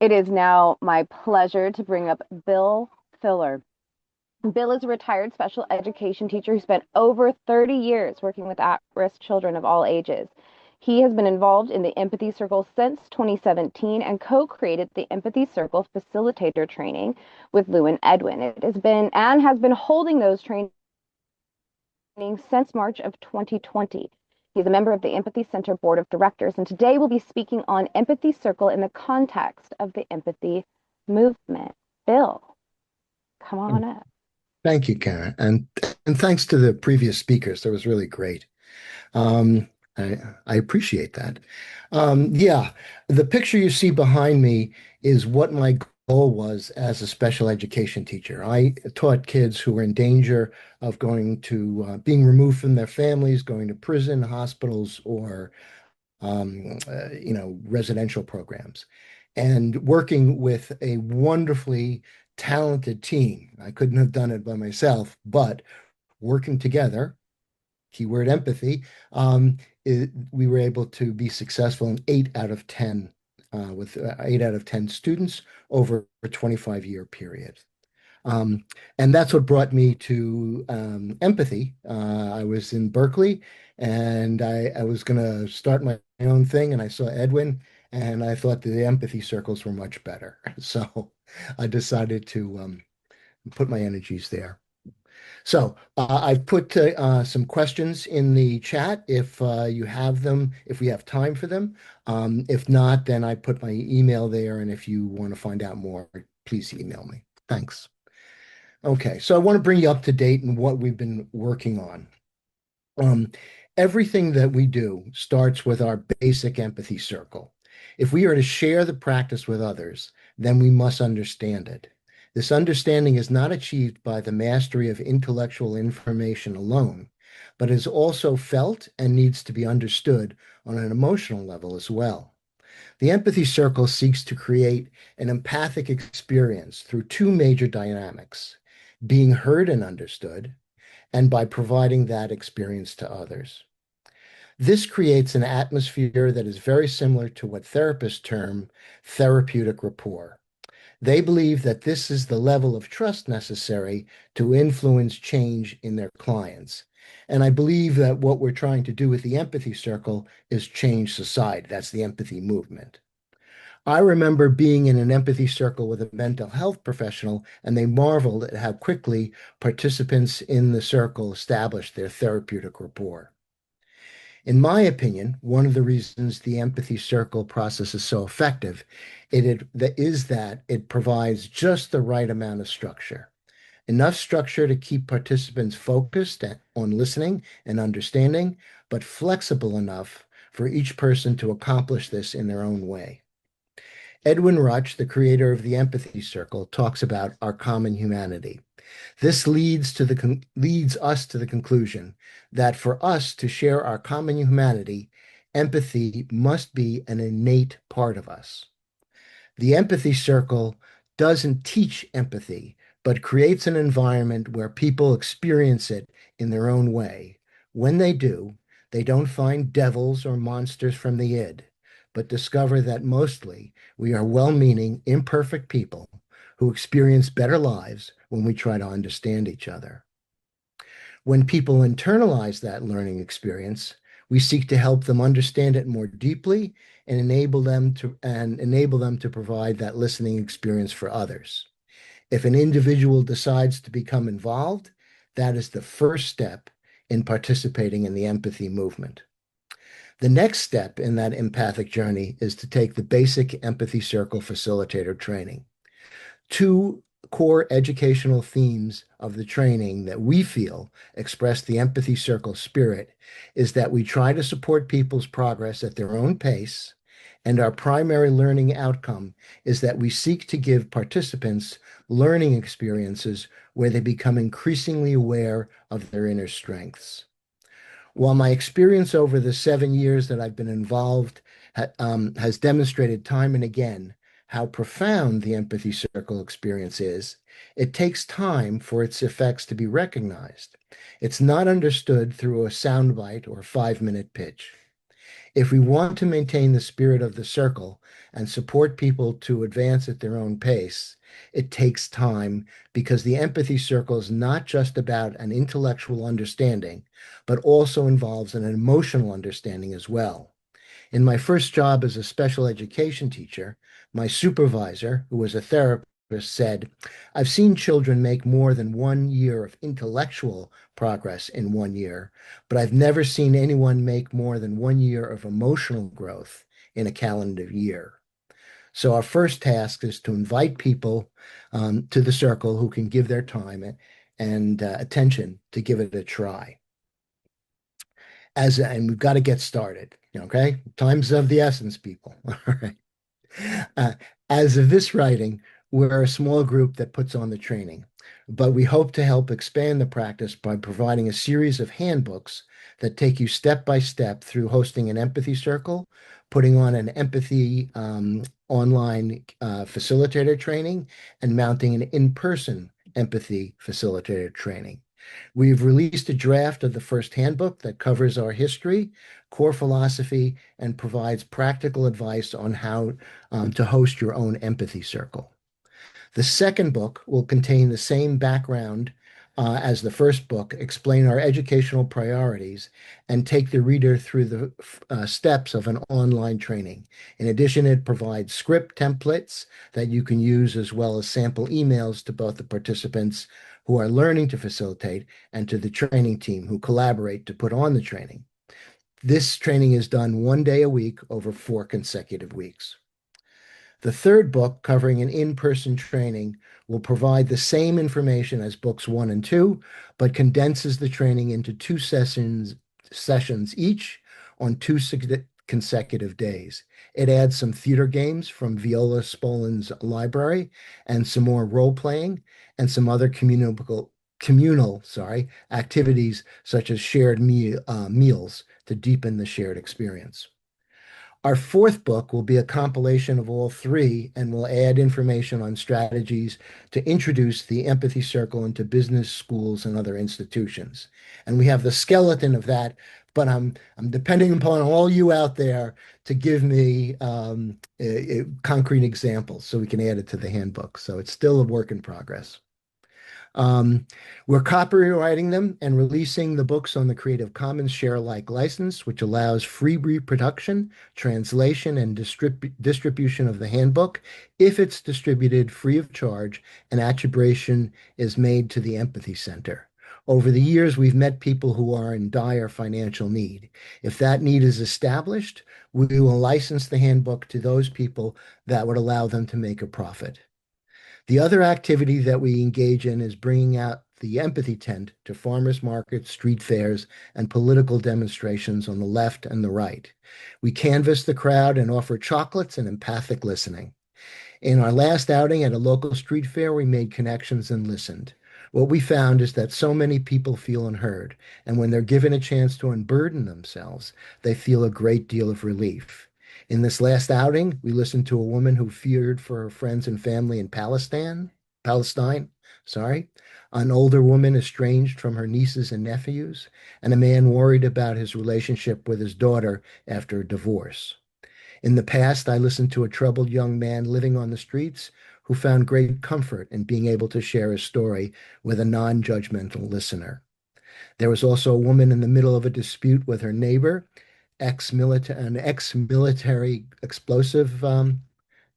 It is now my pleasure to bring up Bill Filler. Bill is a retired special education teacher who spent over 30 years working with at-risk children of all ages. He has been involved in the Empathy Circle since 2017 and co-created the Empathy Circle facilitator training with Lou and Edwin. It has been holding those trainings since March of 2020. He's a member of the Empathy Center Board of Directors, and today we'll be speaking on Empathy Circle in the context of the empathy movement. Bill, come on up. Thank you, Karen, and thanks to the previous speakers. That was really great. Um, I appreciate that. Yeah, the picture you see behind me is what my goal was as a special education teacher. I taught kids who were in danger of going to being removed from their families, going to prison, hospitals, or residential programs, and working with a wonderfully talented team. I couldn't have done it by myself, but working together, keyword empathy, we were able to be successful in 8 out of 10 with 8 out of 10 students over a 25-year period. Um, and that's what brought me to empathy. I was in Berkeley and I was going to start my own thing, and I saw Edwin, and I thought the empathy circles were much better. So I decided to put my energies there. So I've put some questions in the chat if you have them, if we have time for them. If not, then I put my email there, and if you want to find out more, please email me. Thanks. Okay, so I want to bring you up to date in what we've been working on. Um, Everything that we do starts with our basic empathy circle. If we are to share the practice with others, then we must understand it. This understanding is not achieved by the mastery of intellectual information alone, but is also felt and needs to be understood on an emotional level as well. The empathy circle seeks to create an empathic experience through two major dynamics: being heard and understood, and by providing that experience to others. This creates an atmosphere that is very similar to what therapists term therapeutic rapport. They believe that this is the level of trust necessary to influence change in their clients. And I believe that what we're trying to do with the empathy circle is change society. That's the empathy movement. I remember being in an empathy circle with a mental health professional, and they marveled at how quickly participants in the circle established their therapeutic rapport. In my opinion, one of the reasons the empathy circle process is so effective is that it provides just the right amount of structure. Enough structure to keep participants focused on listening and understanding, but flexible enough for each person to accomplish this in their own way. Edwin Rutch, the creator of the Empathy Circle, talks about our common humanity. This leads us to the conclusion that for us to share our common humanity, empathy must be an innate part of us. The Empathy Circle doesn't teach empathy, but creates an environment where people experience it in their own way. When they do, they don't find devils or monsters from the id, but discover that mostly we are well-meaning, imperfect people who experience better lives when we try to understand each other. When people internalize that learning experience, we seek to help them understand it more deeply and enable them to provide that listening experience for others. If an individual decides to become involved, that is the first step in participating in the empathy movement. The next step in that empathic journey is to take the basic empathy circle facilitator training. Two core educational themes of the training that we feel express the empathy circle spirit is that we try to support people's progress at their own pace, and our primary learning outcome is that we seek to give participants learning experiences where they become increasingly aware of their inner strengths. While my experience over the 7 years that I've been involved has demonstrated time and again how profound the empathy circle experience is, it takes time for its effects to be recognized. It's not understood through a soundbite or 5-minute pitch. If we want to maintain the spirit of the circle and support people to advance at their own pace, it takes time because the empathy circle is not just about an intellectual understanding, but also involves an emotional understanding as well. In my first job as a special education teacher, my supervisor, who was a therapist, said, I've seen children make more than 1 year of intellectual progress in 1 year, but I've never seen anyone make more than 1 year of emotional growth in a calendar year. So our first task is to invite people to the circle who can give their time and attention to give it a try. And we've got to get started. Okay, time's of the essence, people. All right. Uh, as of this writing, we're a small group that puts on the training, but we hope to help expand the practice by providing a series of handbooks that take you step by step through hosting an empathy circle, putting on an empathy online facilitator training, and mounting an in-person empathy facilitator training. We've released a draft of the first handbook that covers our history, core philosophy, and provides practical advice on how to host your own empathy circle. The second book will contain the same background as the first book, explain our educational priorities, and take the reader through the steps of an online training. In addition, it provides script templates that you can use as well as sample emails to both the participants who are learning to facilitate and to the training team who collaborate to put on the training. This training is done 1 day a week over 4 consecutive weeks. The third book, covering an in-person training, will provide the same information as books 1 and 2, but condenses the training into two sessions each on consecutive days. It adds some theater games from Viola Spolin's library and some more role playing and some other communal activities such as shared meals to deepen the shared experience. Our fourth book will be a compilation of all three and will add information on strategies to introduce the empathy circle into business, schools, and other institutions. And we have the skeleton of that, but I'm depending upon all you out there to give me concrete examples so we can add it to the handbook. So it's still a work in progress. Um, we're copywriting them and releasing the books on the Creative Commons share alike license, which allows free reproduction, translation, and distribution of the handbook if it's distributed free of charge and attribution is made to the Empathy Center. Over the years, we've met people who are in dire financial need. If that need is established, we will license the handbook to those people that would allow them to make a profit. The other activity that we engage in is bringing out the empathy tent to farmers markets, street fairs, and political demonstrations on the left and the right. We canvass the crowd and offer chocolates and empathic listening. In our last outing at a local street fair, we made connections and listened. What we found is that so many people feel unheard, and when they're given a chance to unburden themselves, they feel a great deal of relief. In this last outing, we listened to a woman who feared for her friends and family in Palestine, sorry, an older woman estranged from her nieces and nephews, and a man worried about his relationship with his daughter after a divorce. In the past, I listened to a troubled young man living on the streets who found great comfort in being able to share his story with a non-judgmental listener. There was also a woman in the middle of a dispute with her neighbor, an ex-military explosive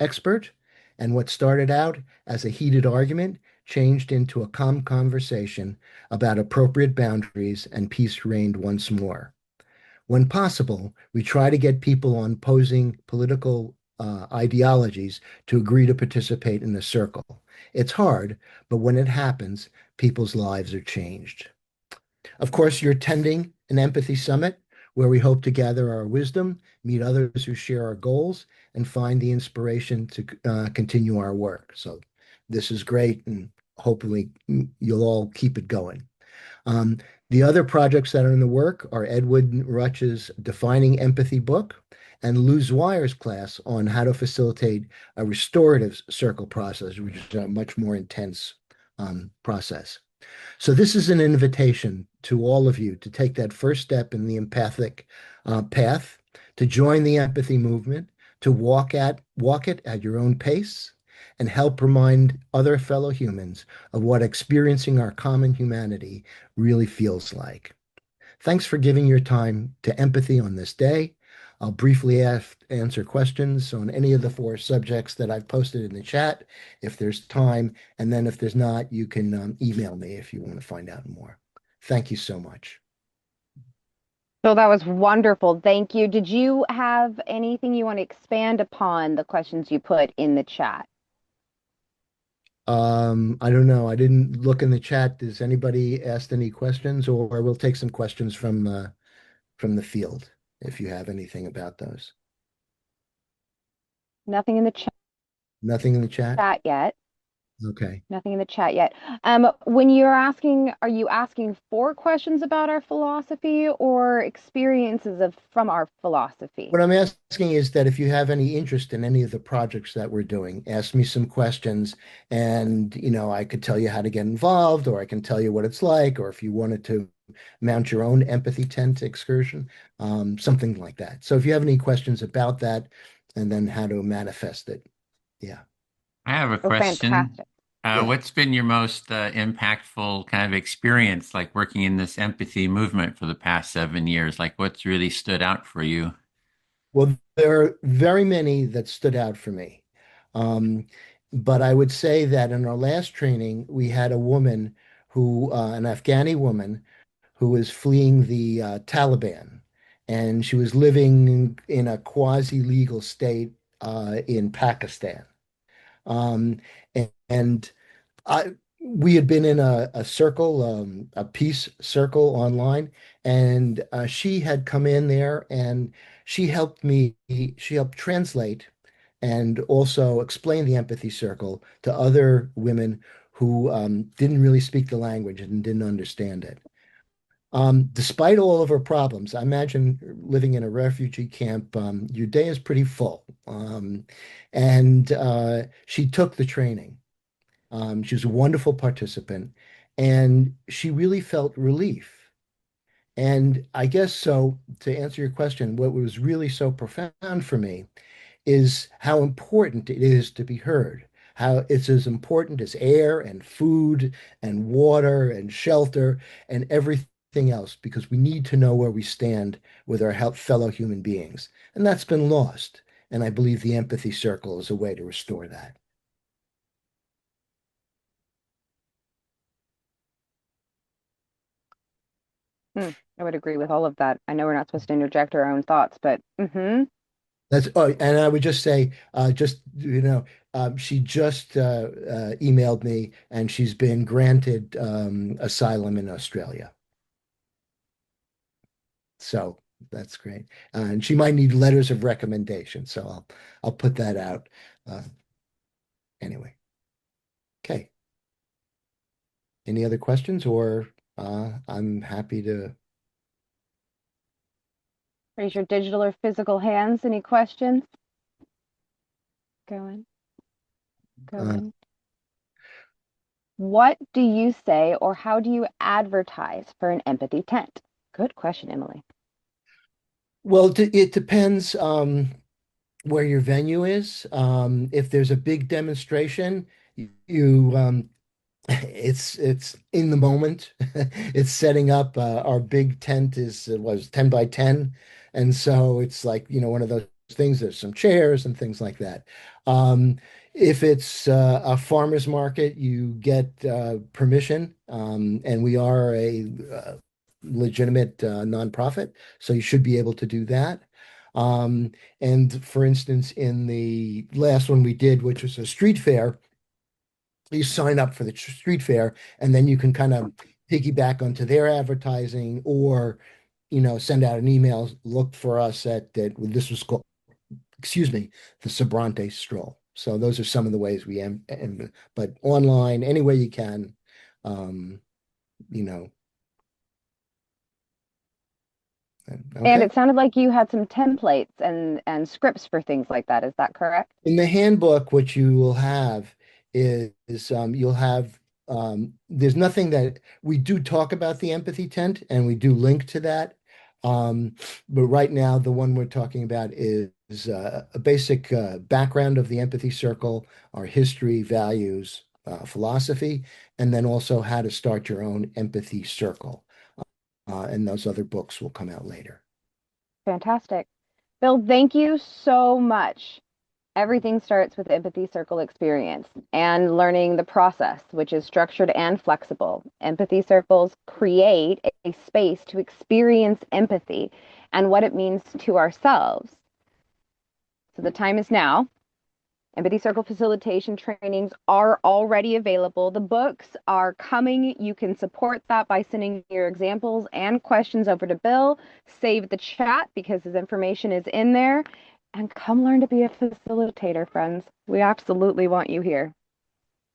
expert, and what started out as a heated argument changed into a calm conversation about appropriate boundaries, and peace reigned once more. When possible, we try to get people on opposing political ideologies to agree to participate in the circle. It's hard, but when it happens, people's lives are changed. Of course, you're attending an empathy summit where we hope to gather our wisdom, meet others who share our goals, and find the inspiration to continue our work. So this is great, and hopefully you'll all keep it going. Um, the other projects that are in the work are Edward Rutch's Defining Empathy book and Lou Zweier's class on how to facilitate a restorative circle process, which is a much more intense process. So this is an invitation to all of you to take that first step in the empathic path. to join the empathy movement, to walk it at your own pace, and help remind other fellow humans of what experiencing our common humanity really feels like. Thanks for giving your time to empathy on this day. I'll briefly answer questions on any of the four subjects that I've posted in the chat if there's time. And then if there's not, you can email me if you want to find out more. Thank you so much. So that was wonderful. Thank you. Did you have anything you want to expand upon the questions you put in the chat? I don't know. I didn't look in the chat. Does anybody asked any questions, or we'll take some questions from the field if you have anything about those. Nothing in the Nothing in the chat? chat yet. Okay. Nothing in the chat yet. When you're asking, are you asking for questions about our philosophy or experiences of from our philosophy? What I'm asking is that if you have any interest in any of the projects that we're doing, ask me some questions and, I could tell you how to get involved, or I can tell you what it's like, or if you wanted to mount your own empathy tent excursion, something like that. So if you have any questions about that and then how to manifest it. Yeah. I have a Oh, question. fantastic. Yeah. What's been your most impactful kind of experience, like working in this empathy movement for the past 7 years? Like, what's really stood out for you? Well, there are very many that stood out for me. Um, but I would say that in our last training, we had a woman an Afghani woman, who was fleeing the Taliban. And she was living in a quasi-legal state in Pakistan. Um, and I we had been in a circle, a peace circle online, and she had come in there and she helped translate and also explain the empathy circle to other women who didn't really speak the language and didn't understand it. Despite all of her problems, I imagine living in a refugee camp, your day is pretty full. And she took the training. She was a wonderful participant, and she really felt relief. And I guess so, to answer your question, what was really so profound for me is how important it is to be heard, how it's as important as air and food and water and shelter and everything else, because we need to know where we stand with our fellow human beings. And that's been lost. And I believe the empathy circle is a way to restore that. I would agree with all of that. I know we're not supposed to interject our own thoughts, but And I would just say, she just emailed me and she's been granted asylum in Australia. So that's great. And she might need letters of recommendation. So I'll put that out. Uh, anyway. Okay. Any other questions, or I'm happy to raise your digital or physical hands. Any questions? Go in. Go uh, in. What do you say or how do you advertise for an empathy tent? Good question, Emily. well, it depends where your venue is. If there's a big demonstration, you it's in the moment. It's setting up. Our big tent was 10 by 10. And so it's like, one of those things. There's some chairs and things like that. Um, if it's a farmer's market, you get permission. And we are a legitimate nonprofit, so you should be able to do that. Um, and for instance, in the last one we did, which was a street fair, you sign up for the street fair and then you can kind of piggyback onto their advertising, or send out an email, look for us at that. This was called, excuse me, the Sobrante stroll. So those are some of the ways but online, any way you can. um you know And okay. it sounded like you had some templates and scripts for things like that. Is that correct? In the handbook, what you will have is you'll have there's nothing that we do talk about the empathy tent, and we do link to that. But right now, the one we're talking about is a basic background of the empathy circle, our history, values, philosophy, and then also how to start your own empathy circle. And those other books will come out later. Fantastic. Bill, thank you so much. Everything starts with empathy circle experience and learning the process, which is structured and flexible. Empathy circles create a space to experience empathy and what it means to ourselves. So the time is now. Empathy Circle facilitation trainings are already available. The books are coming. You can support that by sending your examples and questions over to Bill. Save the chat because his information is in there. And come learn to be a facilitator, friends. We absolutely want you here.